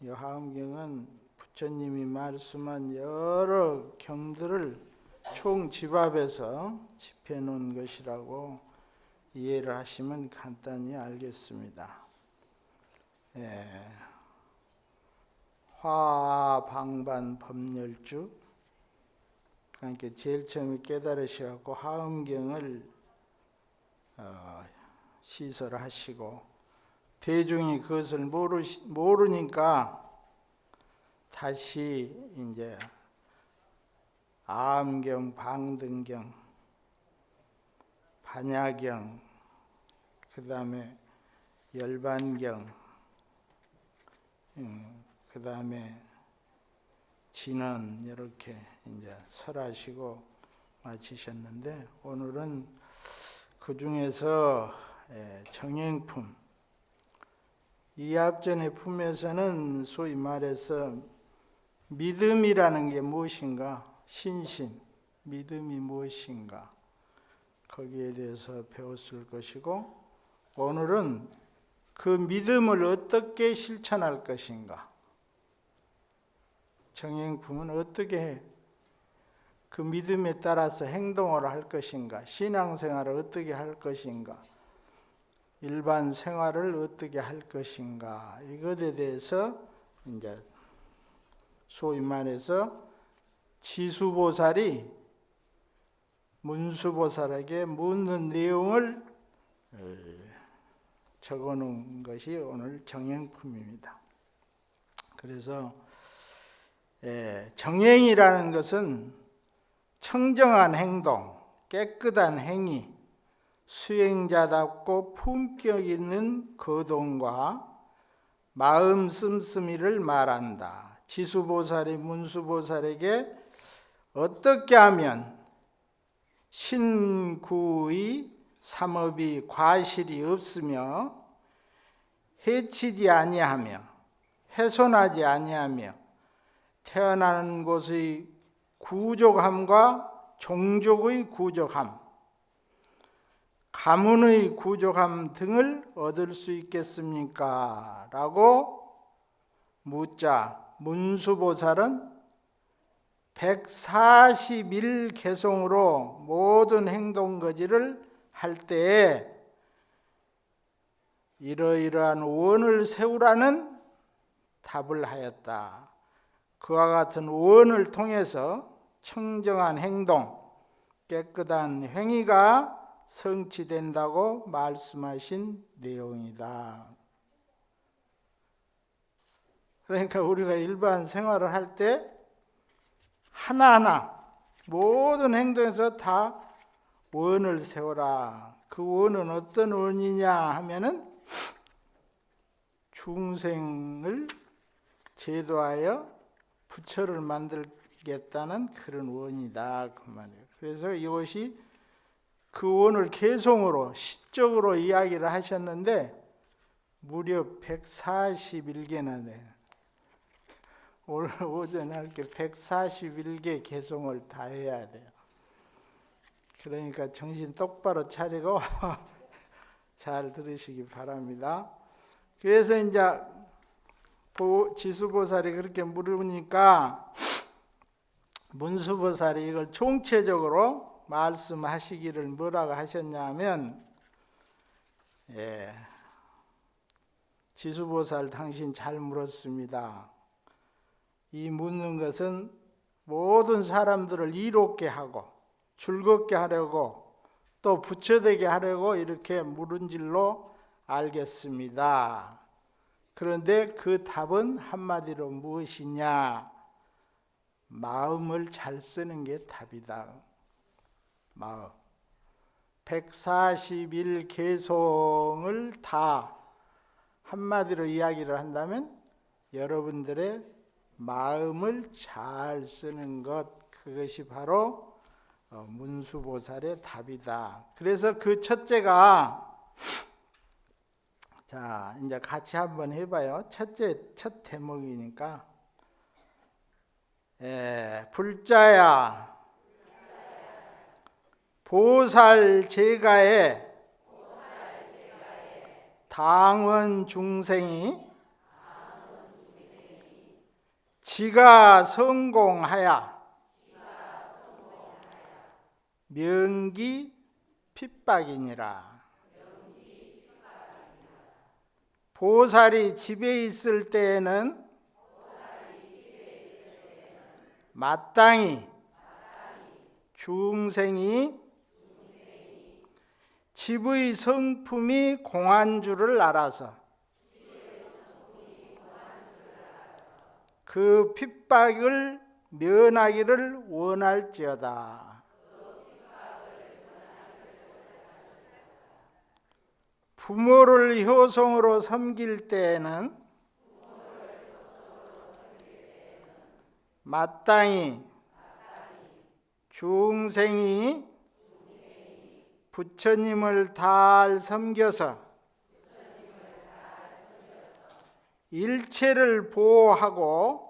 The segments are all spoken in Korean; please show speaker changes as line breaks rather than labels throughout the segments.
이 화엄경은 부처님이 말씀한 여러 경들을 총집합해서 집해 놓은 것이라고 이해를 하시면 간단히 알겠습니다. 화방반 법열주, 그러니까 제일 처음에 깨달으셔갖고 화엄경을 시설하시고 대중이 그것을 모르니까 다시 이제 아엄경, 방등경, 반야경, 그 다음에 열반경, 그 다음에 진언 이렇게 이제 설하시고 마치셨는데, 오늘은 그 중에서 정행품, 이 앞전의 품에서는 소위 말해서 믿음이라는 게 무엇인가, 신심, 믿음이 무엇인가, 거기에 대해서 배웠을 것이고, 오늘은 그 믿음을 어떻게 실천할 것인가, 정행품은 어떻게 그 믿음에 따라서 행동을 할 것인가, 신앙생활을 어떻게 할 것인가, 일반 생활을 어떻게 할 것인가, 이것에 대해서 이제 소위 말해서 지수보살이 문수보살에게 묻는 내용을 적어 놓은 것이 오늘 정행품입니다. 그래서 정행이라는 것은 청정한 행동, 깨끗한 행위, 수행자답고 품격 있는 거동과 마음 씀씀이를 말한다. 지수보살이 문수보살에게 어떻게 하면 신구의 삼업이 과실이 없으며 해치지 아니하며 훼손하지 아니하며 태어나는 곳의 구족함과 종족의 구족함, 가문의 구족함 등을 얻을 수 있겠습니까? 라고 묻자 문수보살은 141개송으로 모든 행동거지를 할 때에 이러이러한 원을 세우라는 답을 하였다. 그와 같은 원을 통해서 청정한 행동, 깨끗한 행위가 성취된다고 말씀하신 내용이다. 그러니까 우리가 일반 생활을 할 때 하나하나 모든 행동에서 다 원을 세워라. 그 원은 어떤 원이냐 하면은 중생을 제도하여 부처를 만들겠다는 그런 원이다, 그 말이에요. 그래서 이것이 그 원을 개송으로 시적으로 이야기를 하셨는데 무려 141개나 돼요. 오늘 오전에 할 게 141개 개송을 다 해야 돼요. 그러니까 정신 똑바로 차리고 잘 들으시기 바랍니다. 그래서 이제 지수보살이 그렇게 물으니까 문수보살이 이걸 총체적으로 말씀하시기를 뭐라고 하셨냐면, 지수보살 당신 잘 물었습니다. 이 묻는 것은 모든 사람들을 이롭게 하고 즐겁게 하려고 또 부처되게 하려고 이렇게 물은 줄로 알겠습니다. 그런데 그 답은 한마디로 무엇이냐? 마음을 잘 쓰는 게 답이다. 마음. 141개송을 다 한마디로 이야기를 한다면 여러분들의 마음을 잘 쓰는 것, 그것이 바로 문수보살의 답이다. 그래서 그 첫째가, 자 이제 같이 한번 해봐요. 첫 대목이니까. 불자야 보살 제가에 당원 중생이 지가 성공하야 명기 핍박이니라. 보살이 집에 있을 때에는 마땅히 중생이 집의 성품이 공한 줄을 알아서 그 핍박을 면하기를 원할지어다. 부모를 효성으로 섬길 때에는 마땅히 중생이 부처님을 잘 섬겨서 일체를 보호하고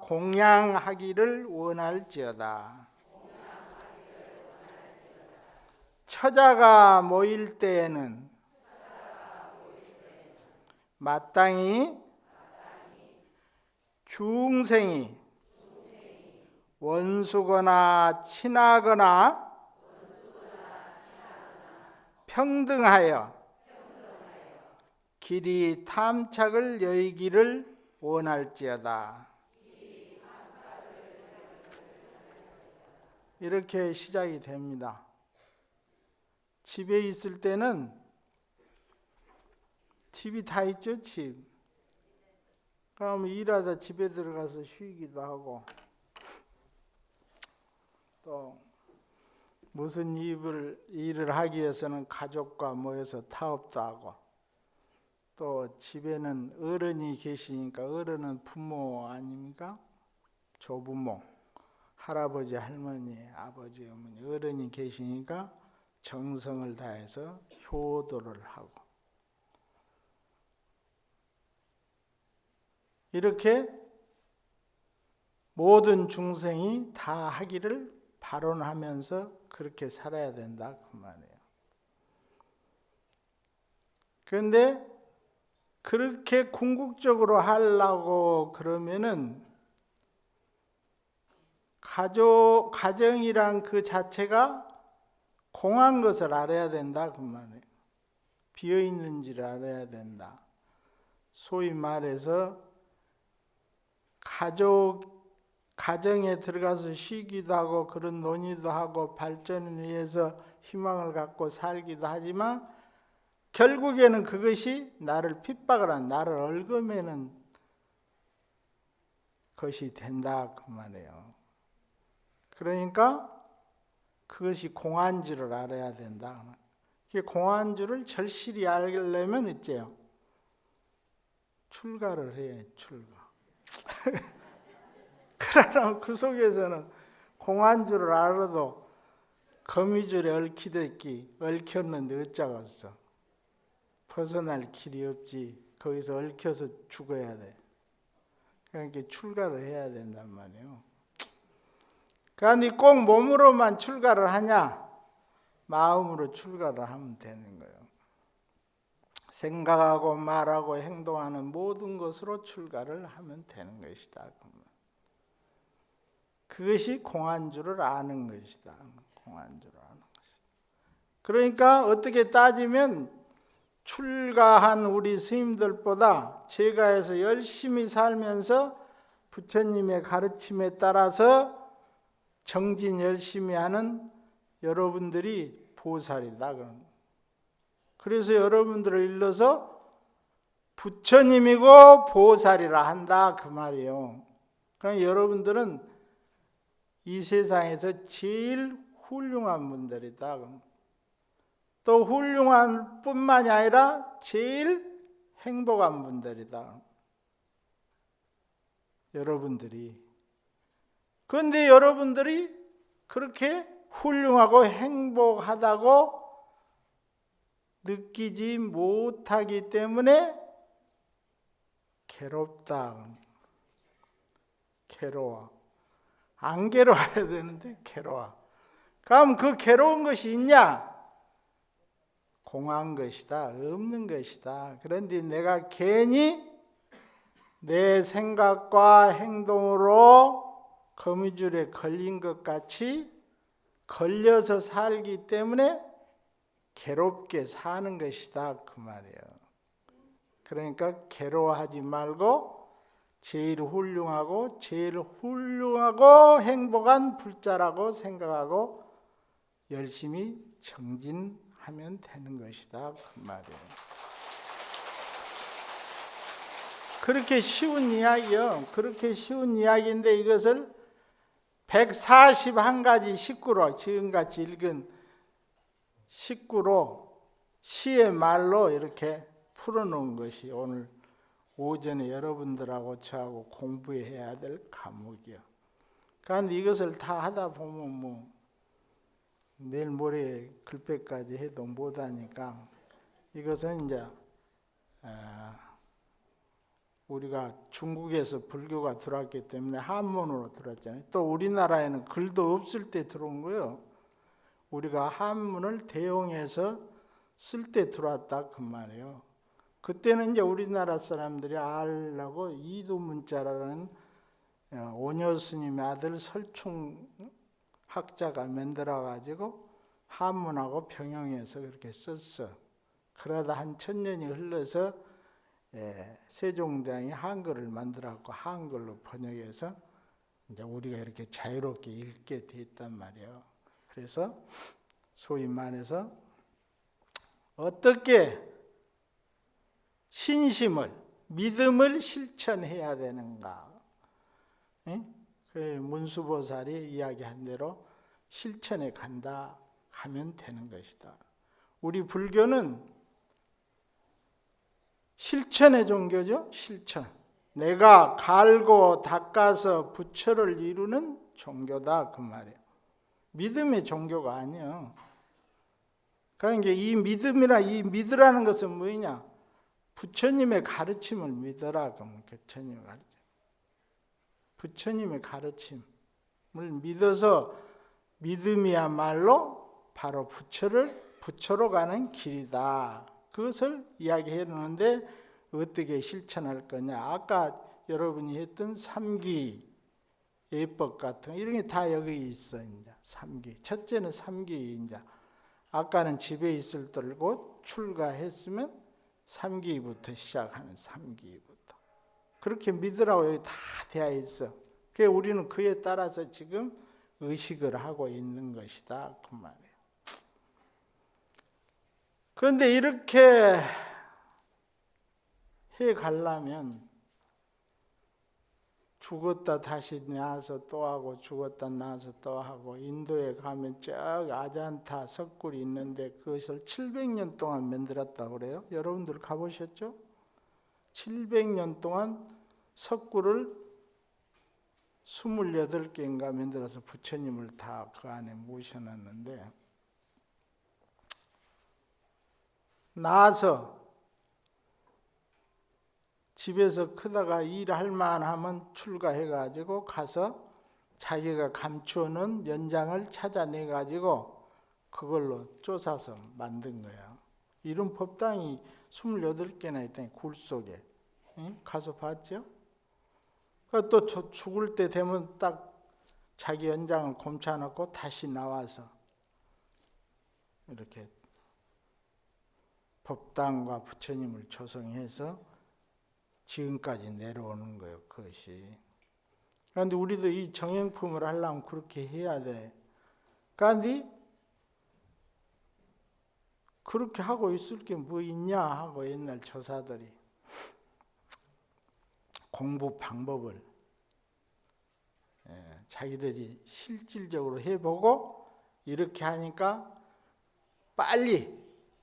공양하기를 원할지어다. 처자가 모일 때에는 마땅히 중생이 원수거나 친하거나 평등하여 길이 탐착을 여의기를 원할지어다. 이렇게 시작이 됩니다. 집에 있을 때는 집이 다 있죠, 집. 그럼 일하다 집에 들어가서 쉬기도 하고, 또 무슨 일을 하기 위해서는 가족과 모여서 타협도 하고, 또 집에는 어른이 계시니까 어른은 부모 아닙니까? 조부모, 할아버지, 할머니, 아버지, 어머니, 어른이 계시니까 정성을 다해서 효도를 하고, 이렇게 모든 중생이 다 하기를 발언하면서 그렇게 살아야 된다 그 말이에요. 그런데 그렇게 궁극적으로 하려고 그러면은 가정이란 그 자체가 공한 것을 알아야 된다 그 말이에요. 비어 있는지를 알아야 된다. 소위 말해서 가정에 들어가서 쉬기도 하고 그런 논의도 하고 발전을 위해서 희망을 갖고 살기도 하지만 결국에는 그것이 나를 핍박을 한, 나를 얽어매는 것이 된다 그 말이에요. 그러니까 그것이 공한 줄을 알아야 된다. 공한 줄을 절실히 알려면 어째요? 출가를 해, 출가. 그러나 그 속에서는 공한 줄을 알아도 거미줄에 얽혔는데 어쩌겠어. 벗어날 길이 없지. 거기서 얽혀서 죽어야 돼. 그러니까 출가를 해야 된단 말이에요. 그러니까 꼭 몸으로만 출가를 하냐? 마음으로 출가를 하면 되는 거예요. 생각하고 말하고 행동하는 모든 것으로 출가를 하면 되는 것이다. 그것이 공한 줄을 아는 것이다. 공한 줄을 아는 것이다. 그러니까 어떻게 따지면 출가한 우리 스님들보다 제가해서 열심히 살면서 부처님의 가르침에 따라서 정진 열심히 하는 여러분들이 보살이다. 그래서 여러분들을 일러서 부처님이고 보살이라 한다 그 말이에요. 그러니까 여러분들은 이 세상에서 제일 훌륭한 분들이다. 또 훌륭한 뿐만이 아니라 제일 행복한 분들이다. 여러분들이. 그런데 여러분들이 그렇게 훌륭하고 행복하다고 느끼지 못하기 때문에 괴롭다. 괴로워. 안 괴로워야 되는데 괴로워. 그럼 그 괴로운 것이 있냐? 공한 것이다. 없는 것이다. 그런데 내가 괜히 내 생각과 행동으로 거미줄에 걸린 것 같이 걸려서 살기 때문에 괴롭게 사는 것이다 그 말이에요. 그러니까 괴로워하지 말고 제일 훌륭하고 행복한 불자라고 생각하고 열심히 정진하면 되는 것이다 그 말이에요. 그렇게 쉬운 이야기요. 그렇게 쉬운 이야기인데 이것을 141가지 식구로 지금같이 읽은 식구로 시의 말로 이렇게 풀어놓은 것이 오늘 오전에 여러분들하고 저하고 공부해야 될 과목이요. 그런데 이것을 다 하다 보면 뭐 내일 모레 글빼까지 해도 못하니까 이것은 이제 우리가 중국에서 불교가 들어왔기 때문에 한문으로 들어왔잖아요. 또 우리나라에는 글도 없을 때 들어온 거예요. 우리가 한문을 대용해서 쓸 때 들어왔다 그 말이에요. 그때는 이제 우리나라 사람들이 알라고 이두문자라는 오녀 스님의 아들 설충 학자가 만들어 가지고 한문하고 병영해서 그렇게 썼어. 그러다 한 1000년이 흘러서 세종대왕이 한글을 만들어갖고 한글로 번역해서 이제 우리가 이렇게 자유롭게 읽게 됐단 말이에요. 그래서 소위 말해서 어떻게 신심을, 믿음을 실천해야 되는가? 문수보살이 이야기한 대로 실천해 간다 하면 되는 것이다. 우리 불교는 실천의 종교죠. 실천. 내가 갈고 닦아서 부처를 이루는 종교다 그 말이에요. 믿음의 종교가 아니에요. 그러니까 이 믿음이나 이 믿으라는 것은 뭐냐? 부처님의 가르침을 믿어라. 그러면 부처님의 가르침을 믿어서 믿음이야말로 바로 부처로 가는 길이다. 그것을 이야기해 놓는데 어떻게 실천할 거냐. 아까 여러분이 했던 삼기 예법 같은 이런 게 다 여기 있어. 이제 삼기. 첫째는 삼기. 이제 아까는 집에 있을 때고 출가했으면 삼기부터 시작하는 삼기부터. 그렇게 믿으라고 여기 다 되어 있어. 그래서 우리는 그에 따라서 지금 의식을 하고 있는 것이다 그 말이에요. 그런데 이렇게 해 가려면 죽었다 다시 나와서 또 하고 죽었다 나와서 또 하고 인도에 가면 저 아잔타 석굴이 있는데 그것을 700년 동안 만들었다고 그래요. 여러분들 가보셨죠? 700년 동안 석굴을 28개인가 만들어서 부처님을 다 그 안에 모셔놨는데 나와서 집에서 크다가 일할 만하면 출가해가지고 가서 자기가 감추어놓은 연장을 찾아내가지고 그걸로 쪼사서 만든 거야. 이런 법당이 28개나 있다니 굴 속에. 가서 봤죠? 또 죽을 때 되면 딱 자기 연장을 곰차놓고 다시 나와서 이렇게 법당과 부처님을 조성해서 지금까지 내려오는 거예요. 그것이. 그런데 우리도 이 정행품을 하려면 그렇게 해야 돼. 그런데 그렇게 하고 있을 게 뭐 있냐 하고 옛날 조사들이 공부 방법을 자기들이 실질적으로 해보고 이렇게 하니까 빨리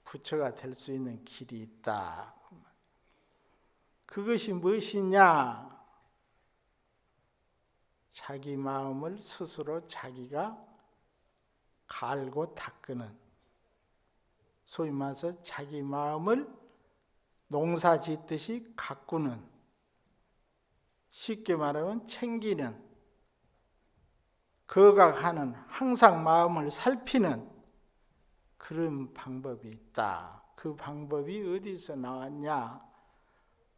부처가 될 수 있는 길이 있다. 그것이 무엇이냐? 자기 마음을 스스로 자기가 갈고 닦는, 소위 말해서 자기 마음을 농사 짓듯이 가꾸는, 쉽게 말하면 챙기는, 거각하는, 항상 마음을 살피는 그런 방법이 있다. 그 방법이 어디서 나왔냐?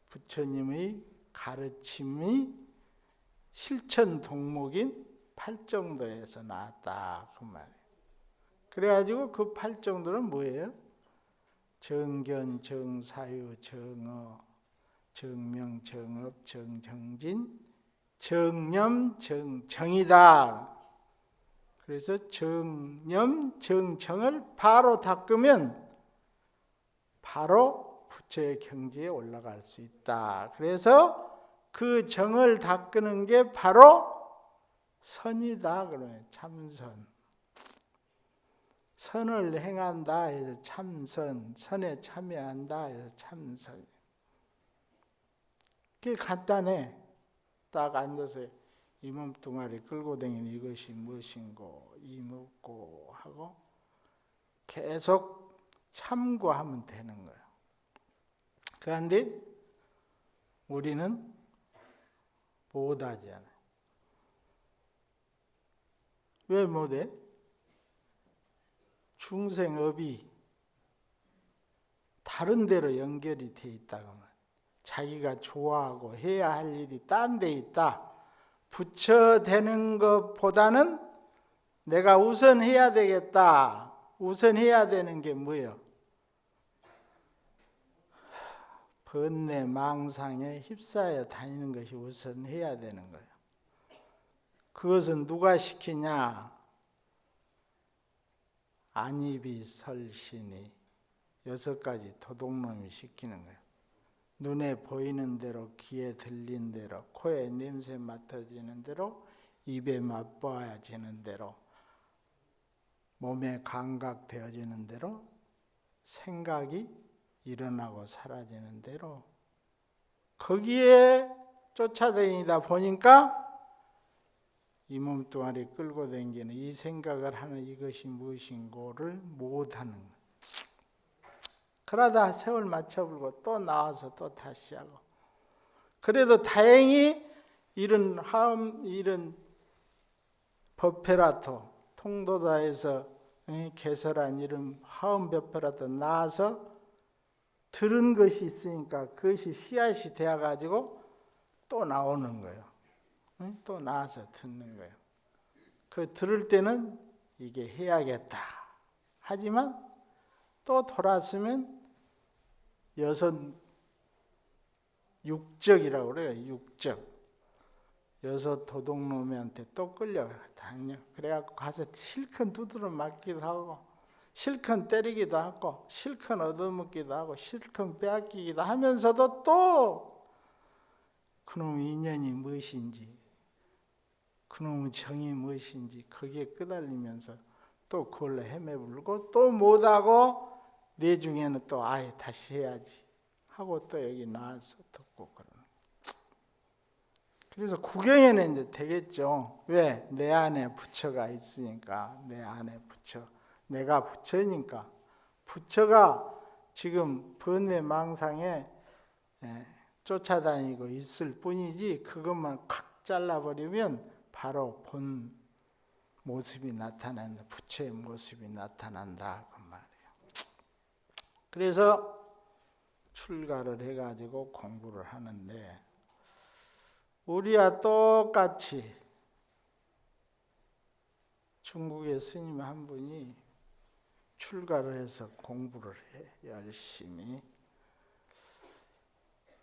부처님의 가르침이 실천 동목인 팔정도에서 나왔다 그 말이에요. 그래가지고 그 팔정도는 뭐예요? 정견, 정사유, 정어, 정명, 정업, 정정진, 정념, 정정이다. 그래서 정념, 정정을 바로 닦으면 바로 부처의 경지에 올라갈 수 있다. 그래서 그 정을 닦는 게 바로 선이다. 그러면 참선. 선을 행한다 해서 참선, 선에 참여한다 해서 참선. 그게 간단해. 딱 앉아서 이 몸뚱아리 끌고 다니는 이것이 무엇인고 이 묻고 하고 계속 참고하면 되는 거예요. 그런데 우리는 못하지 않아요. 왜 못해? 중생업이 다른 데로 연결이 돼 있다고 말이에요. 자기가 좋아하고 해야 할 일이 딴 데 있다. 부처 되는 것보다는 내가 우선 해야 되겠다. 우선 해야 되는 게 뭐예요? 번뇌 망상에 휩싸여 다니는 것이 우선 해야 되는 거예요. 그것은 누가 시키냐? 안입이 설신이 6가지 도둑놈이 시키는 거예요. 눈에 보이는 대로, 귀에 들린 대로, 코에 냄새 맡아지는 대로, 입에 맛보아지는 대로, 몸에 감각되어지는 대로, 생각이 일어나고 사라지는 대로 거기에 쫓아다니다 보니까 이 몸뚱아리 끌고 다니는 이 생각을 하는 이것이 무엇인고를 못하는 거예요. 그러다 세월 맞춰불고 또 나와서 또 다시 하고. 그래도 다행히 이런 법회라도 통도다에서 개설한 이런 화엄법회라도 나와서 들은 것이 있으니까 그것이 씨앗이 되어가지고 또 나오는 거예요. 또 나와서 듣는 거예요. 그 들을 때는 이게 해야겠다. 하지만 또 돌아서면 육적이라고 그래요. 육적. 6 도둑놈한테 또 끌려가요. 그래갖고 가서 실컷 두드려 맞기도 하고 실컷 때리기도 하고 실컷 얻어먹기도 하고 실컷 빼앗기기도 하면서도 또 그놈의 인연이 무엇인지 그놈의 정이 무엇인지 거기에 끄달리면서 또 그걸로 헤매불고 또 못하고 내중에는 또 아예 다시 해야지 하고 또 여기 나와서 듣고 그러는. 그래서 구경에는 이제 되겠죠. 왜? 내 안에 부처가 있으니까. 내 안에 부처. 내가 부처니까. 부처가 지금 번뇌 망상에 쫓아다니고 있을 뿐이지 그것만 칵 잘라버리면 바로 본 모습이 나타난다. 부처의 모습이 나타난다. 그 말이에요. 그래서 출가를 해가지고 공부를 하는데 우리와 똑같이 중국의 스님 한 분이 출가를 해서 공부를 해. 열심히.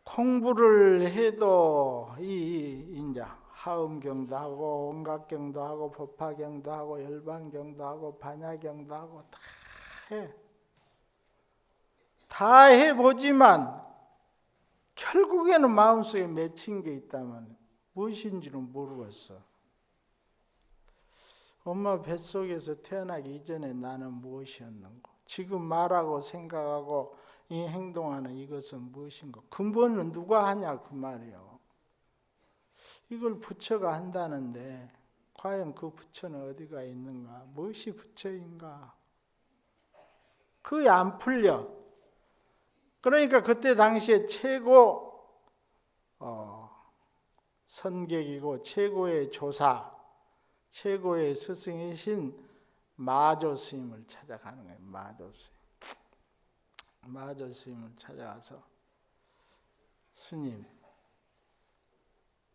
공부를 해도 이제 하엄경도 하고 온각경도 하고 법화경도 하고 열반경도 하고 반야경도 하고 다 해. 다 해보지만 결국에는 마음속에 맺힌 게 있다면 무엇인지는 모르겠어. 엄마 뱃속에서 태어나기 이전에 나는 무엇이었는고, 지금 말하고 생각하고 이 행동하는 이것은 무엇인고, 근본은 누가 하냐 그 말이에요. 이걸 부처가 한다는데 과연 그 부처는 어디가 있는가? 무엇이 부처인가? 그게 안 풀려. 그러니까 그때 당시에 최고 선객이고 최고의 조사, 최고의 스승이신 마조 스님을 찾아가는 거예요. 마조 스님을 찾아가서 스님,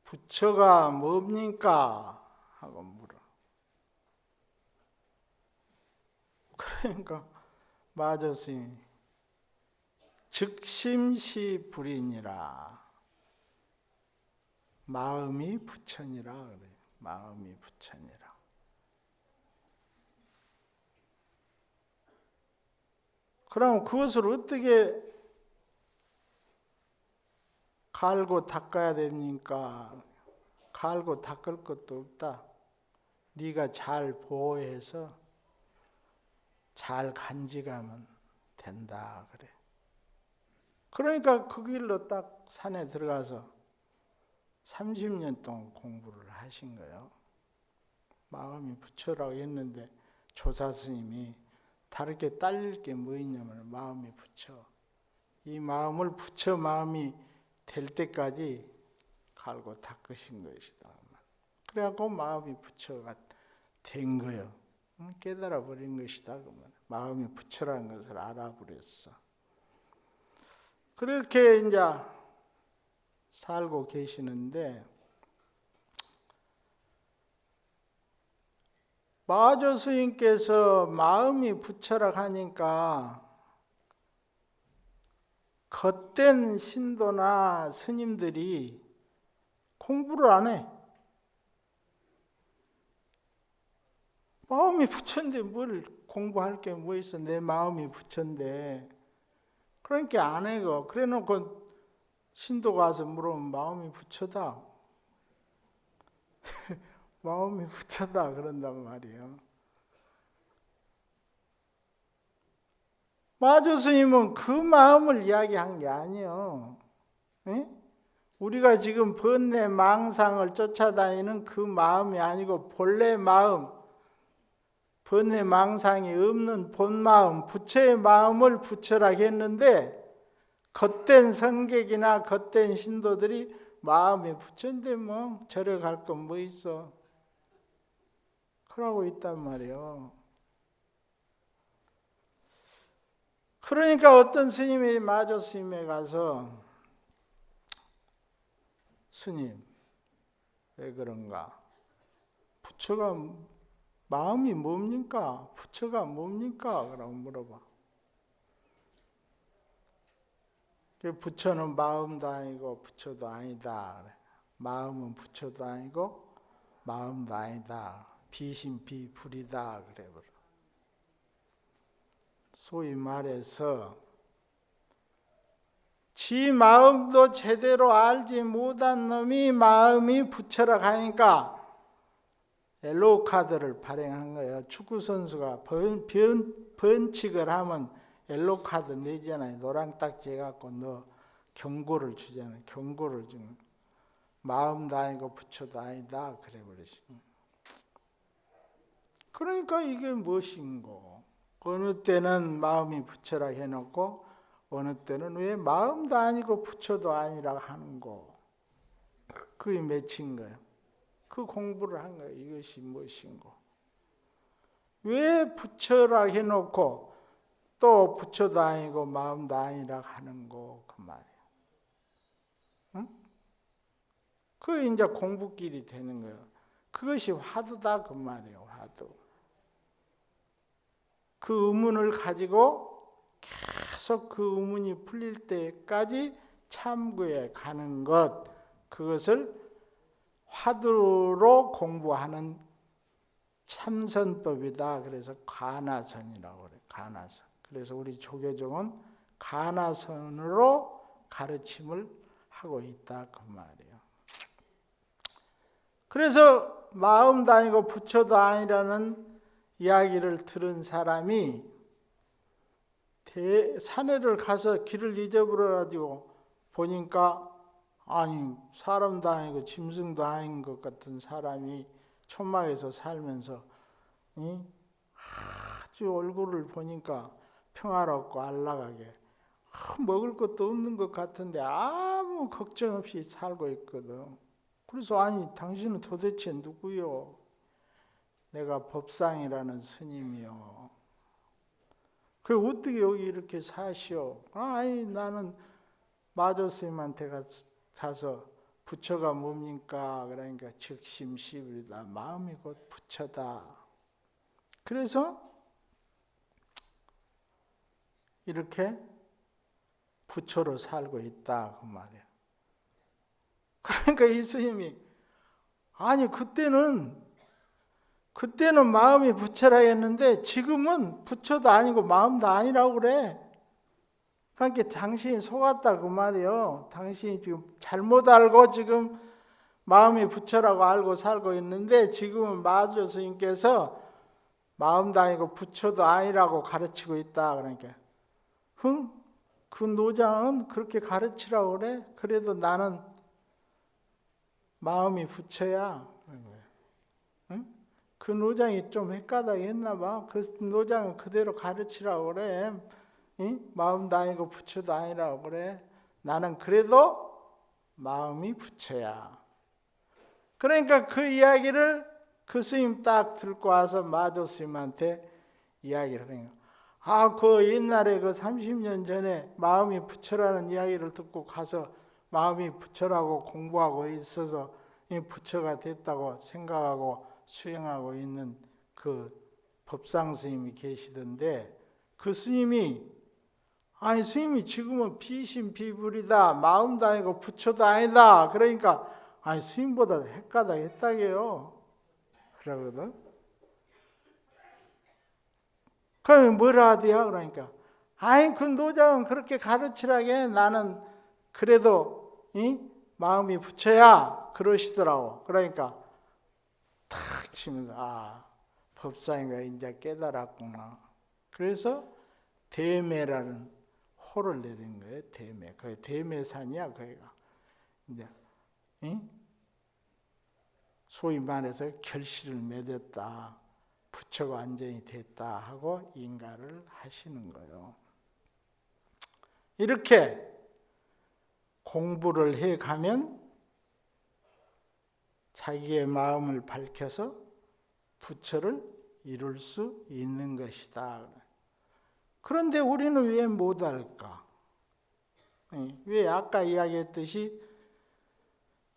부처가 뭡니까? 하고 물어. 그러니까 마조 스님이 즉심시 불이니라. 마음이 부처니라 그래. 마음이 부처니라. 그럼 그것을 어떻게 갈고 닦아야 됩니까? 갈고 닦을 것도 없다. 네가 잘 보호해서 잘 간직하면 된다 그래. 그러니까 그 길로 딱 산에 들어가서 30년 동안 공부를 하신 거예요. 마음이 부처라고 했는데 조사 스님이 다르게 딸릴 게 뭐 있냐면 마음이 부처. 이 마음을 부처 마음이 될 때까지 갈고 닦으신 것이다. 그래갖고 마음이 부처가 된 거예요. 깨달아 버린 것이다. 마음이 부처라는 것을 알아버렸어. 그렇게 이제 살고 계시는데 마조 스님께서 마음이 부처라 하니까 겉된 신도나 스님들이 공부를 안 해. 마음이 부처인데 뭘 공부할 게 뭐 있어. 내 마음이 부처인데. 그러니까 안 해. 그래 놓고 신도가 와서 물으면 마음이 부처다. 마음이 부처다 그런단 말이에요. 마조 스님은 그 마음을 이야기한 게 아니에요. 에? 우리가 지금 번뇌 망상을 쫓아다니는 그 마음이 아니고 본래 마음, 번뇌 망상이 없는 본마음, 부처의 마음을 부처라 했는데 겉된 성객이나 겉된 신도들이 마음이 부처인데 뭐 절에 갈 건 뭐 있어. 그러고 있단 말이에요. 그러니까 어떤 스님이 마조 스님에 가서 스님 왜 그런가? 부처가 마음이 뭡니까? 부처가 뭡니까? 그러고 물어봐. 부처는 마음도 아니고 부처도 아니다. 마음은 부처도 아니고 마음도 아니다. 비심비불이다. 그래 버려. 소위 말해서 지 마음도 제대로 알지 못한 놈이 마음이 부처라 하니까 옐로우 카드를 발행한 거예요. 축구 선수가 번칙을 하면 옐로우 카드 내잖아요. 노랑 딱지 해갖고 너 경고를 주잖아요. 경고를 주는. 마음도 아니고 부처도 아니다. 그래 버리시고. 그러니까 이게 무엇인고? 어느 때는 마음이 부처라 해놓고 어느 때는 왜 마음도 아니고 부처도 아니라 하는 거. 그게 맺힌 거예요. 그 공부를 한 거예요. 이것이 무엇인고? 왜 부처라 해놓고 또 부처도 아니고 마음도 아니라 하는 거 그 말이에요. 응? 그게 이제 공부길이 되는 거예요. 그것이 화두다 그 말이에요. 화두. 그 의문을 가지고 계속 그 의문이 풀릴 때까지 참구해 가는 것, 그것을 화두로 공부하는 참선법이다. 그래서 가나선이라고 그래요. 가나선. 그래서 우리 조계종은 가나선으로 가르침을 하고 있다 그 말이에요. 그래서 마음도 아니고 부처도 아니라는 이야기를 들은 사람이 산에를 가서 길을 잊어버려가지고 보니까 아니 사람도 아니고 짐승도 아닌 것 같은 사람이 천막에서 살면서 아주 얼굴을 보니까 평화롭고 안락하게 먹을 것도 없는 것 같은데 아무 걱정 없이 살고 있거든. 그래서 아니 당신은 도대체 누구요? 내가 법상이라는 스님이요. 그래 어떻게 여기 이렇게 사시오? 아니 나는 마조 스님한테 가서 부처가 뭡니까? 그러니까 즉심시불이다. 마음이 곧 부처다. 그래서 이렇게 부처로 살고 있다 그 말이야. 그러니까 이 스님이 아니 그때는 마음이 부처라 했는데 지금은 부처도 아니고 마음도 아니라고 그래. 그러니까 당신이 속았다 그 말이요. 당신이 지금 잘못 알고 지금 마음이 부처라고 알고 살고 있는데 지금은 마주 스님께서 마음도 아니고 부처도 아니라고 가르치고 있다. 그러니까 그 노장은 그렇게 가르치라고 그래. 그래도 나는 마음이 부처야. 응? 그 노장이 좀 헷가닥했나 봐. 그 노장은 그대로 가르치라고 그래. 응? 마음도 아니고 부처도 아니라고 그래. 나는 그래도 마음이 부처야. 그러니까 그 이야기를 그 스님 딱 듣고 와서 마도 스님한테 이야기를 하는 거야. 그 옛날에 그 30년 전에 마음이 부처라는 이야기를 듣고 가서 마음이 부처라고 공부하고 있어서 이 부처가 됐다고 생각하고 수행하고 있는 그 법상 스님이 계시던데 그 스님이 아니 스님이 지금은 비심비불이다. 마음도 아니고 부처도 아니다. 그러니까 아니 스님보다 헷가닥 했다게요. 그러거든. 그러면 뭐라 하대요? 그러니까 아니 그 노장은 그렇게 가르치라게 나는 그래도 마음이 부처야 그러시더라고. 그러니까 탁 치면서 법상이가 이제 깨달았구나. 그래서 대매라는 호를 내린 거예요. 대매. 거기 대매산이야. 거기가 이제 소위 말해서 결실을 맺었다. 부처가 완전히 됐다 하고 인가를 하시는 거예요. 이렇게 공부를 해가면 자기의 마음을 밝혀서 부처를 이룰 수 있는 것이다. 그런데 우리는 왜 못할까? 왜 아까 이야기했듯이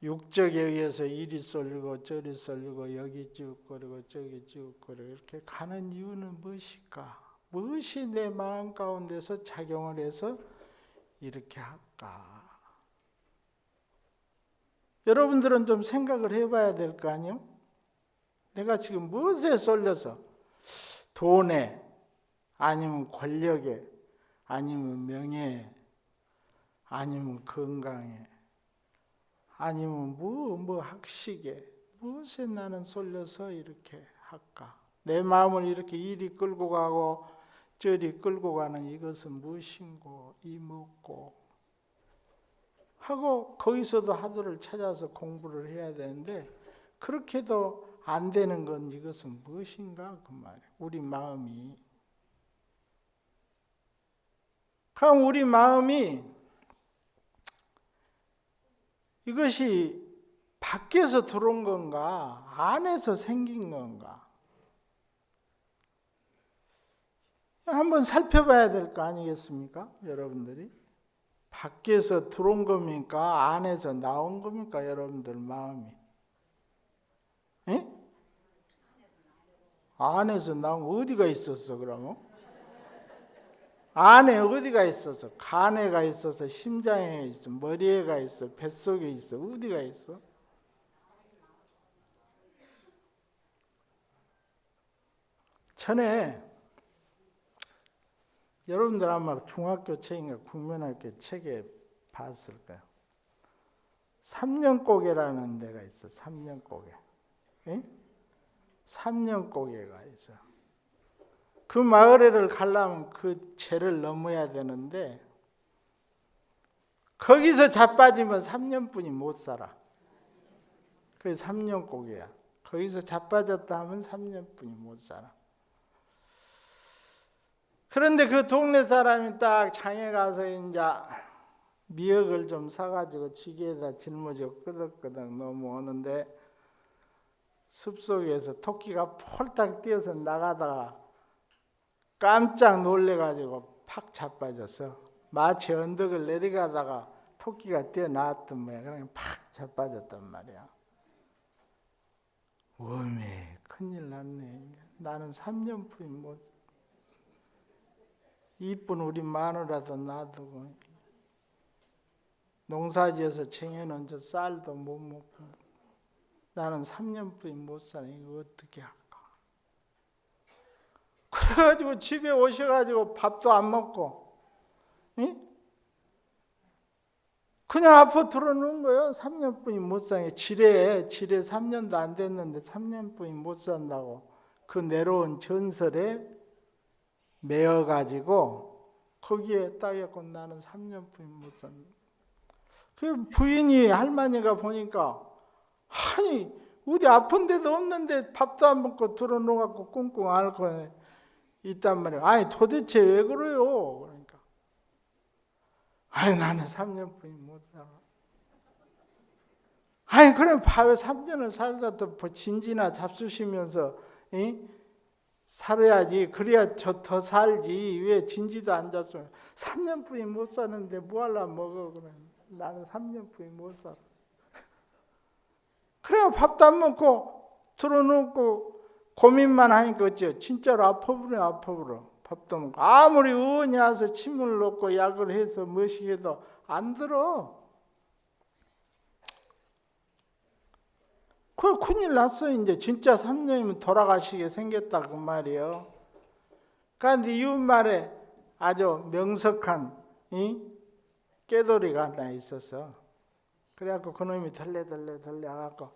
육적에 의해서 이리 쏠리고 저리 쏠리고 여기 찌우거리고 저기 찌우거리고 이렇게 가는 이유는 무엇일까? 무엇이 내 마음 가운데서 작용을 해서 이렇게 할까? 여러분들은 좀 생각을 해봐야 될 거 아니요? 내가 지금 무엇에 쏠려서 돈에 아니면 권력에 아니면 명예에 아니면 건강에 아니면 뭐 학식에 무엇에 나는 쏠려서 이렇게 할까? 내 마음을 이렇게 이리 끌고 가고 저리 끌고 가는 이것은 무엇인고 이먹고 하고 거기서도 하도를 찾아서 공부를 해야 되는데 그렇게도 안 되는 건 이것은 무엇인가 그 말이에요. 우리 마음이. 그럼 우리 마음이 이것이 밖에서 들어온 건가 안에서 생긴 건가 한번 살펴봐야 될 거 아니겠습니까? 여러분들이 밖에서 들어온 겁니까? 안에서 나온 겁니까? 여러분들 마음이 안에서 나온 어디가 있었어 그러면? 안에 어디가 있어서? 간에가 있어서 심장에 있어, 머리에가 있어, 뱃속에 있어, 어디가 있어? 전에 여러분들 아마 중학교 책인가 국민학교 책에 봤을 거예요. 삼년고개라는 데가 있어. 삼년고개. 삼년고개가 있어. 그 마을에를 가려면 그 죄를 넘어야 되는데 거기서 자빠지면 3년뿐이 못 살아. 그게 3년고개야. 거기서 자빠졌다 하면 3년뿐이 못 살아. 그런데 그 동네 사람이 딱 장에 가서 이제 미역을 좀 사가지고 지게에다 짊어지고 끄덕끄덕 넘어오는데 숲속에서 토끼가 폴딱 뛰어서 나가다가 깜짝 놀래가지고 팍 자빠졌어. 마치 언덕을 내려가다가 토끼가 뛰어나왔던 모양. 그냥 팍 자빠졌단 말이야. 어메 큰일 났네. 나는 3년 부인 못 사. 이쁜 우리 마누라도 놔두고 농사지어서 챙겨놓은 저 쌀도 못 먹고 나는 3년 부인 못 사네. 이거 어떻게 할까? 그래가지고 집에 오셔가지고 밥도 안 먹고 응? 그냥 앞으로 들어놓은 거예요. 3년뿐이 못 사게. 지뢰 3년도 안 됐는데 3년뿐이 못 산다고 그 내려온 전설에 매여가지고 거기에 따였고 나는 3년뿐이 못 산다. 그 부인이 할머니가 보니까 아니 어디 아픈 데도 없는데 밥도 안 먹고 들어놓아갖고 꿍꿍 앓고 있단 말이에요. 아니 도대체 왜 그래요? 그러니까 아니 나는 3년뿐이 못 살아. 아니 그럼 봐요. 3년을 살다 또 진지나 잡수시면서 살아야지. 그래야 더 살지. 왜 진지도 안 잡수? 3년뿐이 못 사는데 뭐 하려고 먹어? 그래. 나는 3년뿐이 못 살아. 그래 밥도 안 먹고 들어놓고 고민만 하니까 어째요? 진짜로 아파버려. 밥도 먹고 아무리 의원이 와서 침을 놓고 약을 해서 뭐시 해도 안 들어. 그 큰일 났어. 이제 진짜 3년이면 돌아가시게 생겼다 그 말이에요. 그런데 이웃 말에 아주 명석한 깨돌이가 하나 있었어. 그래갖고 그놈이 덜레 와갖고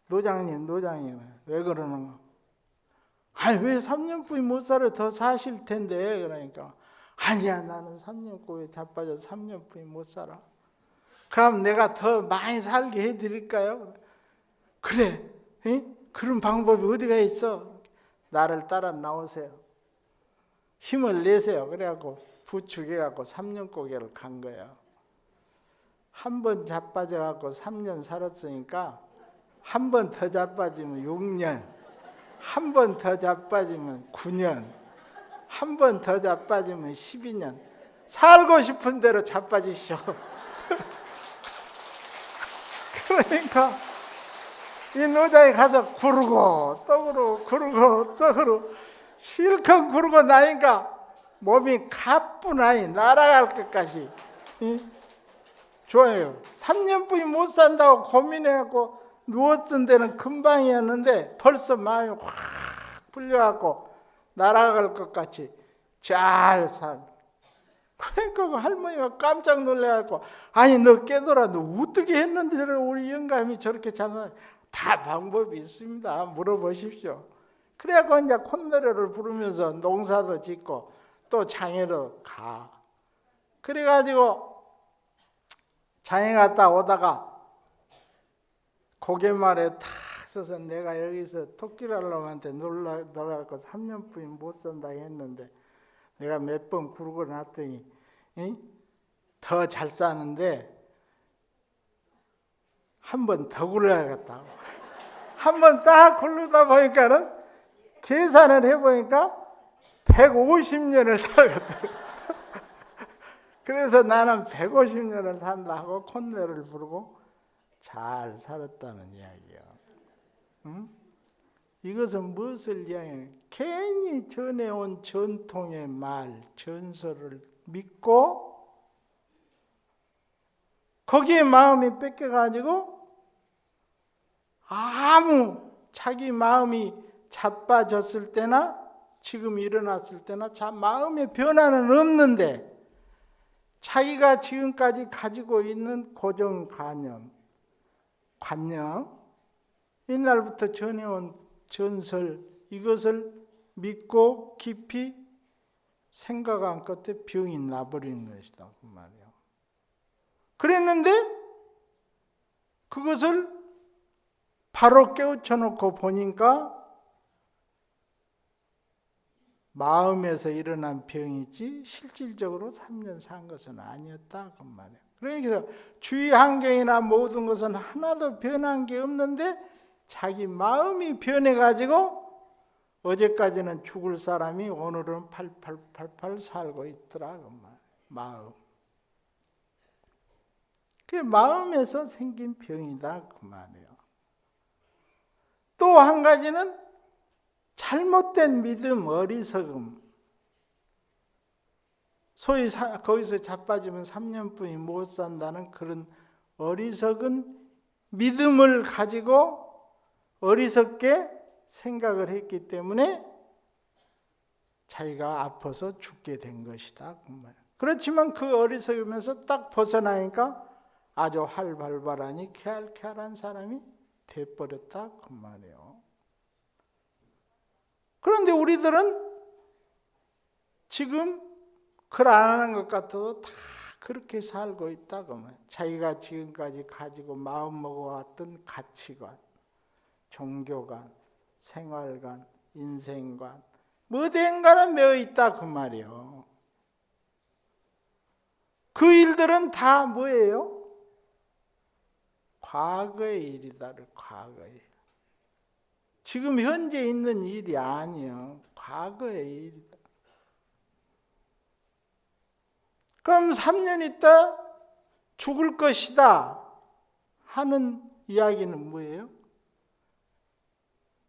노장님 왜 그러는 거? 아니 왜 3년뿐이 못 살아? 더 사실 텐데. 그러니까 아니야 나는 3년꾸에 자빠져 3년뿐이 못 살아. 그럼 내가 더 많이 살게 해드릴까요? 그래 그런 방법이 어디가 있어? 나를 따라 나오세요. 힘을 내세요. 그래갖고 부축해갖고 3년고개를 간 거예요. 한 번 자빠져갖고 3년 살았으니까 한 번 더 자빠지면 6년, 한 번 더 자빠지면 9년, 한 번 더 자빠지면 12년. 살고 싶은 대로 자빠지시오. 그러니까 이 노장에 가서 구르고 또 구르고 실컷 구르고 나니까 몸이 가뿐하니 날아갈 것까지 좋아요. 3년뿐이 못 산다고 고민해갖고 누웠던 데는 금방이었는데 벌써 마음이 확 풀려갖고 날아갈 것 같이 잘 살. 그러니까 그 할머니가 깜짝 놀래갖고 아니 너 깨더라. 너 어떻게 했는데 우리 영감이 저렇게 잘 다 방법이 있습니다. 물어보십시오. 그래갖고 이제 콧노래를 부르면서 농사도 짓고 또 장애로 가. 그래가지고 장애 갔다 오다가 고갯말에 탁 서서 내가 여기서 토끼랄놈한테 놀라갖고 3년뿐이 못 산다 했는데 내가 몇 번 구르고 났더니 더 잘 사는데 한 번 더 굴러야겠다고. 한 번 딱 굴르다 보니까는 계산을 해보니까 150년을 살았다. 그래서 나는 150년을 산다 하고 콧노래를 부르고 잘 살았다는 이야기예요. 응? 이것은 무엇을 이야기해요? 괜히 전해온 전통의 말, 전설을 믿고 거기에 마음이 뺏겨가지고 아무 자기 마음이 자빠졌을 때나 지금 일어났을 때나 마음의 변화는 없는데 자기가 지금까지 가지고 있는 고정관념, 옛날부터 전해온 전설 이것을 믿고 깊이 생각한 끝에 병이 나버리는 것이다 그 말이에요. 그랬는데 그것을 바로 깨우쳐 놓고 보니까 마음에서 일어난 병이지 실질적으로 3년 산 것은 아니었다 그 말이에요. 그러니까 주위 환경이나 모든 것은 하나도 변한 게 없는데 자기 마음이 변해가지고 어제까지는 죽을 사람이 오늘은 8888 살고 있더라 그 말. 마음. 그게 마음에서 생긴 병이다 그 말이에요. 또 한 가지는 잘못된 믿음, 어리석음. 소위 거기서 자빠지면 3년뿐이 못 산다는 그런 어리석은 믿음을 가지고 어리석게 생각을 했기 때문에 자기가 아파서 죽게 된 것이다 그 말이에요. 그렇지만 그 어리석으면서 딱 벗어나니까 아주 활발하니 쾌활쾌활한 사람이 돼버렸다 그 말이에요. 그런데 우리들은 지금 글 안 하는 것 같아도 다 그렇게 살고 있다 그 말이에요. 자기가 지금까지 가지고 마음 먹어왔던 가치관, 종교관, 생활관, 인생관 뭐든가는 매어 있다 그 말이에요. 그 일들은 다 뭐예요? 과거의 일이다. 과거의. 지금 현재 있는 일이 아니에요. 과거의 일이다. 그럼 3년 있다 죽을 것이다 하는 이야기는 뭐예요?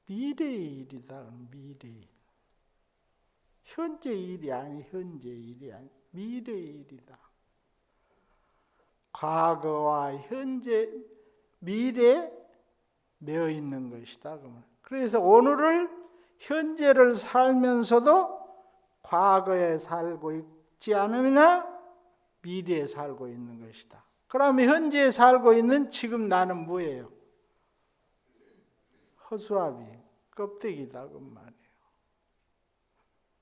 미래의 일이다. 미래의 일. 현재 일이 아니 현재 일이 아니 미래의 일이다. 과거와 현재, 미래에 매어 있는 것이다. 그래서 오늘을 현재를 살면서도 과거에 살고 있지 않으나 미래에 살고 있는 것이다. 그러면 현재에 살고 있는 지금 나는 뭐예요? 허수아비, 껍데기다 그 말이에요.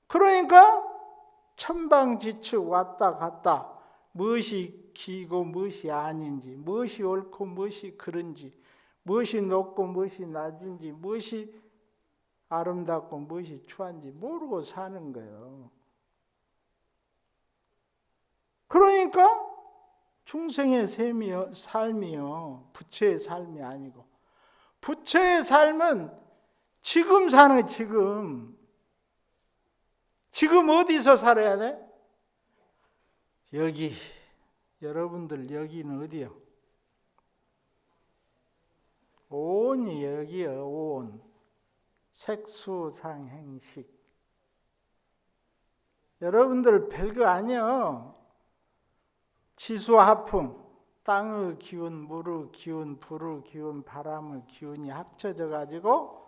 그러니까 천방지축 왔다 갔다 무엇이 기고 무엇이 아닌지, 무엇이 옳고 무엇이 그른지, 무엇이 높고 무엇이 낮은지, 무엇이 아름답고 무엇이 추한지 모르고 사는 거예요. 그러니까 중생의 삶이요, 부처의 삶이 아니고, 부처의 삶은 지금 사는 거예요. 지금 어디서 살아야 돼? 여기. 여러분들 여기는 어디요? 오온이 여기요. 오온. 색수상행식. 여러분들 별거 아니요. 지수화풍, 땅의 기운, 물의 기운, 불의 기운, 바람의 기운이 합쳐져 가지고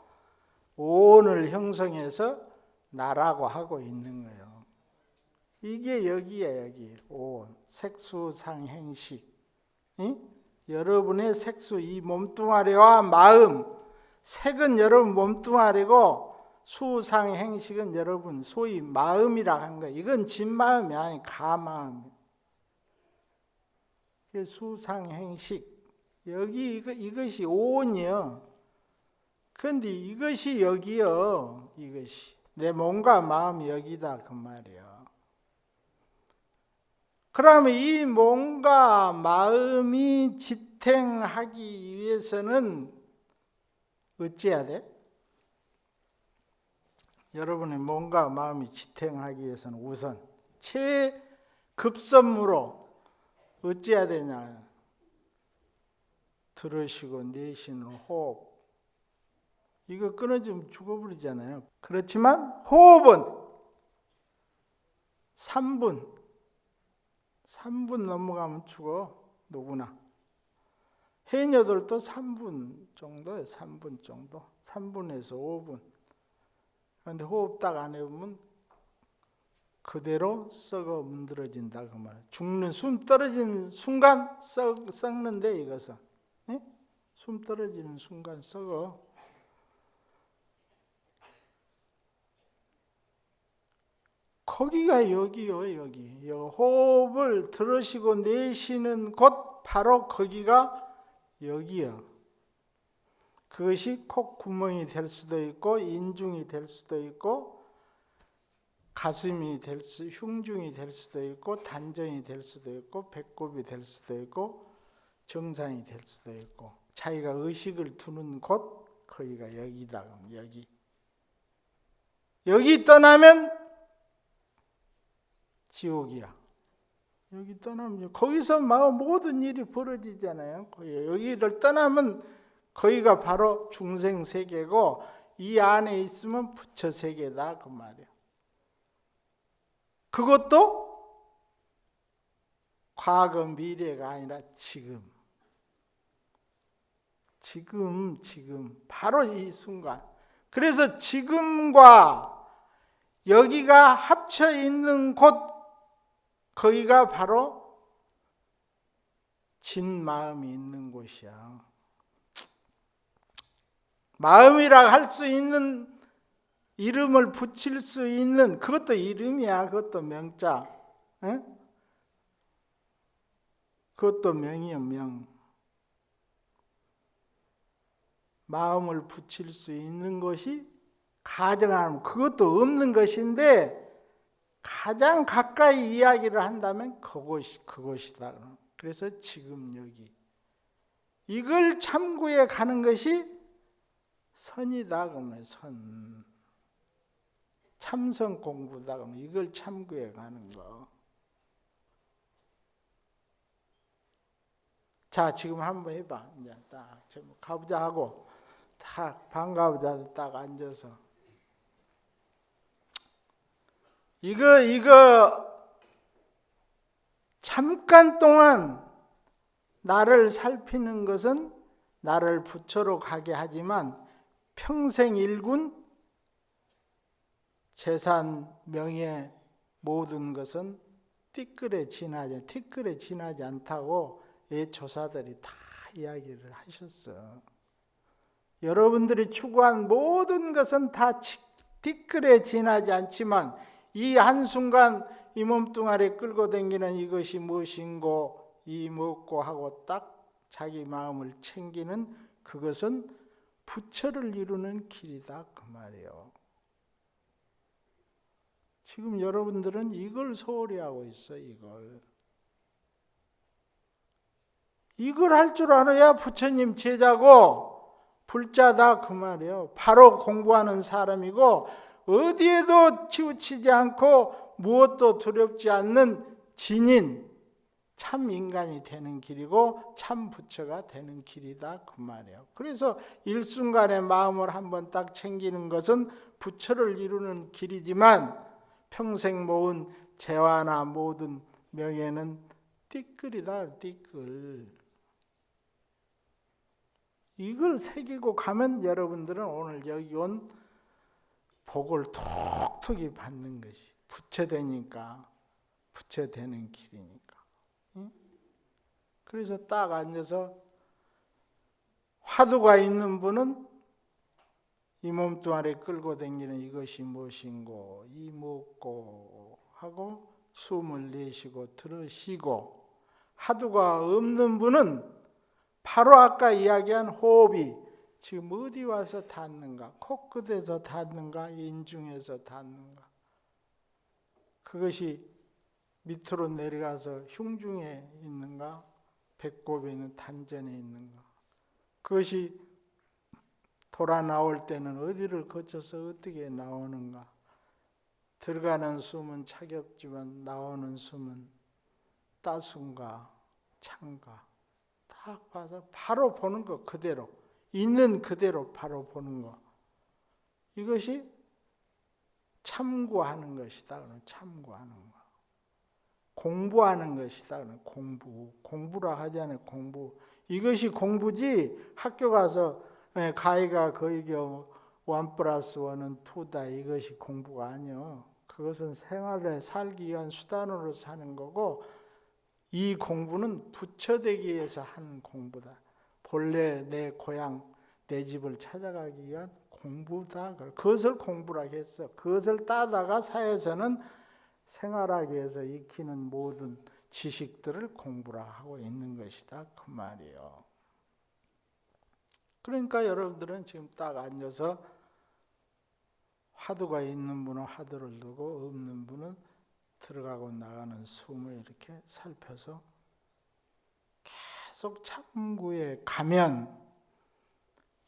오온을 형성해서 나라고 하고 있는 거예요. 이게 여기야. 여기 오온, 색수상행식. 여러분의 색수, 이 몸뚱아리와 마음, 색은 여러분 몸뚱아리고 수상행식은 여러분 소위 마음이라 하는 거예요. 이건 진마음이 아니 가마음. 수상행식. 여기 이것이 오온이요. 그런데 이것이 여기요. 이것이 내 몸과 마음이 여기다 그 말이에요. 그러면 이 몸과 마음이 지탱하기 위해서는 어찌해야 돼? 여러분의 몸과 마음이 지탱하기 위해서는 우선 최급선무로 어찌해야 되냐? 들으시고 내쉬는 호흡. 이거 끊어지면 죽어버리잖아요. 그렇지만 호흡은 3분 넘어가면 죽어. 누구나. 해녀들도 3분 정도예요. 3분 정도. 3분에서 5분. 그런데 호흡 딱 안 해보면 그대로 썩어 문드러진다 그 말. 죽는 숨 떨어지는 순간 썩는데 이것은. 네? 숨 떨어지는 순간 썩어. 거기가 여기요. 여기. 호흡을 들으시고 내쉬는 곳 바로 거기가 여기요. 그것이 콧구멍이 될 수도 있고 인중이 될 수도 있고 가슴이 흉중이 될 수도 있고 단전이 될 수도 있고 배꼽이 될 수도 있고 정상이 될 수도 있고 자기가 의식을 두는 곳 거기가 여기다. 여기 떠나면 지옥이야. 여기 떠나면 거기서 모든 일이 벌어지잖아요. 여기를 떠나면 거기가 바로 중생 세계고 이 안에 있으면 부처 세계다 그 말이에요. 그것도 과거 미래가 아니라 지금 바로 이 순간. 그래서 지금과 여기가 합쳐 있는 곳, 거기가 바로 진마음이 있는 곳이야. 마음이라 할 수 있는, 이름을 붙일 수 있는, 그것도 이름이야. 그것도 명자. 에? 그것도 명이야, 명. 마음을 붙일 수 있는 것이 가정하면 그것도 없는 것인데 가장 가까이 이야기를 한다면 그것이다. 그래서 지금 여기 이걸 참구해 가는 것이 선이다. 그러면 선. 참선 공부다. 그러면 이걸 참구해 가는 거. 자, 지금 한번 해봐. 이제 딱 가보자 하고 딱 반가우자 딱 앉아서 이거 잠깐 동안 나를 살피는 것은 나를 부처로 가게 하지만 평생 일군 재산, 명예 모든 것은 티끌에 지나지 않다고 조사들이 다 이야기를 하셨어. 여러분들이 추구한 모든 것은 다 티끌에 지나지 않지만 이 한순간 이 몸뚱아리 끌고 다니는 이것이 무엇인고 이 무엇고 하고 딱 자기 마음을 챙기는 그것은 부처를 이루는 길이다 그 말이에요. 지금 여러분들은 이걸 소홀히 하고 있어. 이걸 할 줄 알아야 부처님 제자고 불자다 그 말이에요. 바로 공부하는 사람이고 어디에도 치우치지 않고 무엇도 두렵지 않는 진인 참 인간이 되는 길이고 참 부처가 되는 길이다 그 말이에요. 그래서 일순간의 마음을 한번 딱 챙기는 것은 부처를 이루는 길이지만 평생 모은 재화나 모든 명예는 띠끌이다. 띠끌. 이걸 새기고 가면 여러분들은 오늘 여기 온 복을 톡톡히 받는 것이 부처 되니까 부처 되는 길이니까. 그래서 딱 앉아서 화두가 있는 분은 이 몸뚱아리 끌고 다니는 이것이 무엇인고 이 무엇고 하고 숨을 내쉬고 들으시고, 화두가 없는 분은 바로 아까 이야기한 호흡이 지금 어디 와서 닿는가, 코끝에서 닿는가, 인중에서 닿는가, 그것이 밑으로 내려가서 흉중에 있는가, 배꼽에 있는 단전에 있는가, 그것이 돌아 나올 때는 어디를 거쳐서 어떻게 나오는가, 들어가는 숨은 차겹지만 나오는 숨은 따순가 찬가 딱 봐서 바로 보는 거, 그대로 있는 그대로 바로 보는 거, 이것이 참고하는 것이다. 참고하는 거, 공부하는 것이다. 공부라 하잖아요. 공부, 이것이 공부지. 학교 가서 가위가 거의 1+1은 2다, 이것이 공부가 아니요. 그것은 생활에 살기 위한 수단으로 사는 거고, 이 공부는 부처되기 위해서 하는 공부다. 본래 내 고향, 내 집을 찾아가기 위한 공부다. 그것을 공부라고 했어. 그것을 따다가 사회에서는 생활하기 위해서 익히는 모든 지식들을 공부라 하고 있는 것이다 그 말이에요. 그러니까 여러분들은 지금 딱 앉아서 화두가 있는 분은 화두를 두고 없는 분은 들어가고 나가는 숨을 이렇게 살펴서 계속 참구에 가면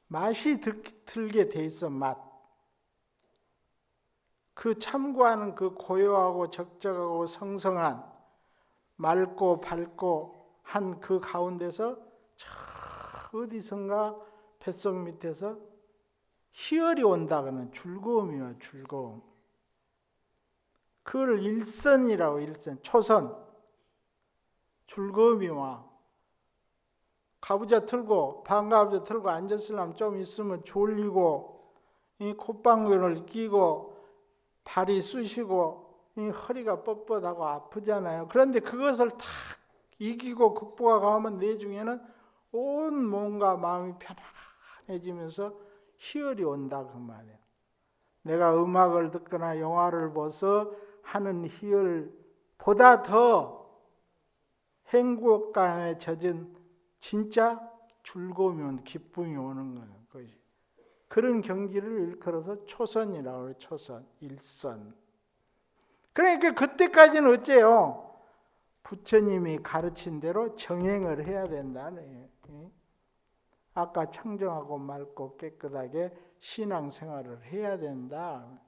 맛이 들게 돼 있어. 맛. 그 참구하는 그 고요하고 적적하고 성성한 맑고 밝고 한 그 가운데서 저 어디선가 뱃속 밑에서 희열이 온다고는 즐거움이와 즐거움. 그걸 일선이라고, 일선, 초선. 즐거움이 와. 가부좌 틀고 반가부좌 틀고 앉았으려면 좀 있으면 졸리고 이 콧방귀를 끼고 발이 쑤시고 이 허리가 뻣뻣하고 아프잖아요. 그런데 그것을 다 이기고 극복하면 내 중에는 온 몸과 마음이 편안해지면서 희열이 온다 그 말이에요. 내가 음악을 듣거나 영화를 봐서 하는 희열보다 더 행복감에 젖은 진짜 즐거움이, 기쁨이 오는 거예요. 그것이. 그런 경지를 일컬어서 초선이라고 해요. 초선, 일선. 그러니까 그때까지는 어째요? 부처님이 가르친 대로 정행을 해야 된다는 거예요. 아까 청정하고 맑고 깨끗하게 신앙생활을 해야 된다.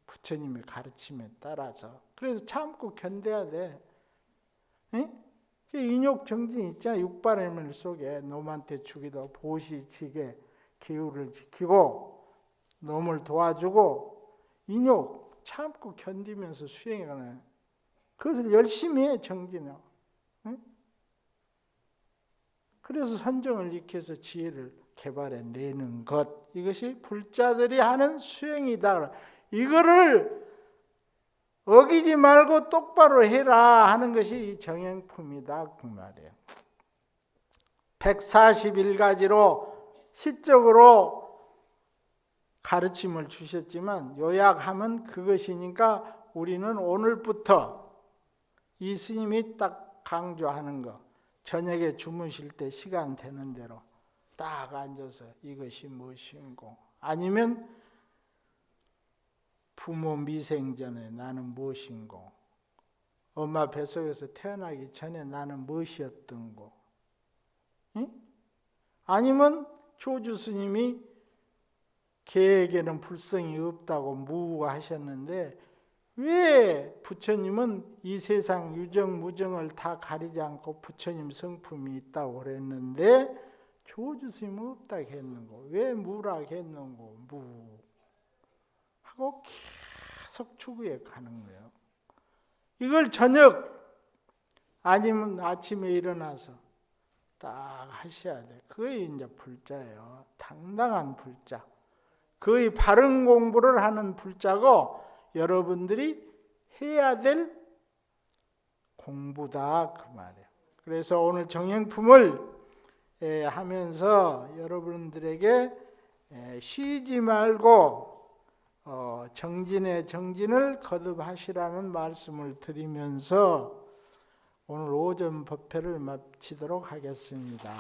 부처님의 가르침에 따라서. 그래서 참고 견뎌야 돼. 인욕정진 있잖아요. 육바라밀 속에 놈한테 주기도 보시지게 기후를 지키고 놈을 도와주고 인욕 참고 견디면서 수행하는 그것을 열심히 해 정진하고. 그래서 선정을 익혀서 지혜를 개발해내는 것, 이것이 불자들이 하는 수행이다. 이거를 어기지 말고 똑바로 해라 하는 것이 이 정행품이다 그 말이에요. 141가지로 시적으로 가르침을 주셨지만 요약하면 그것이니까 우리는 오늘부터 이 스님이 딱 강조하는 거, 저녁에 주무실 때 시간 되는 대로 딱 앉아서 이것이 무엇인고, 아니면 부모 미생전에 나는 무엇인고, 엄마 뱃속에서 태어나기 전에 나는 무엇이었던고, 아니면 조주 스님이 개에게는 불성이 없다고 무하셨는데 왜 부처님은 이 세상 유정 무정을 다 가리지 않고 부처님 성품이 있다고 그랬는데 조주 스님은 없다고 했는고, 왜 무라고 했는고, 무 하고 계속 추구해 가는 거예요. 이걸 저녁 아니면 아침에 일어나서 딱 하셔야 돼. 그게 이제 불자예요. 당당한 불자. 거의 바른 공부를 하는 불자고 여러분들이 해야 될 공부다 그 말이에요. 그래서 오늘 정행품을 하면서 여러분들에게 쉬지 말고 정진의 정진을 거듭하시라는 말씀을 드리면서 오늘 오전 법회를 마치도록 하겠습니다.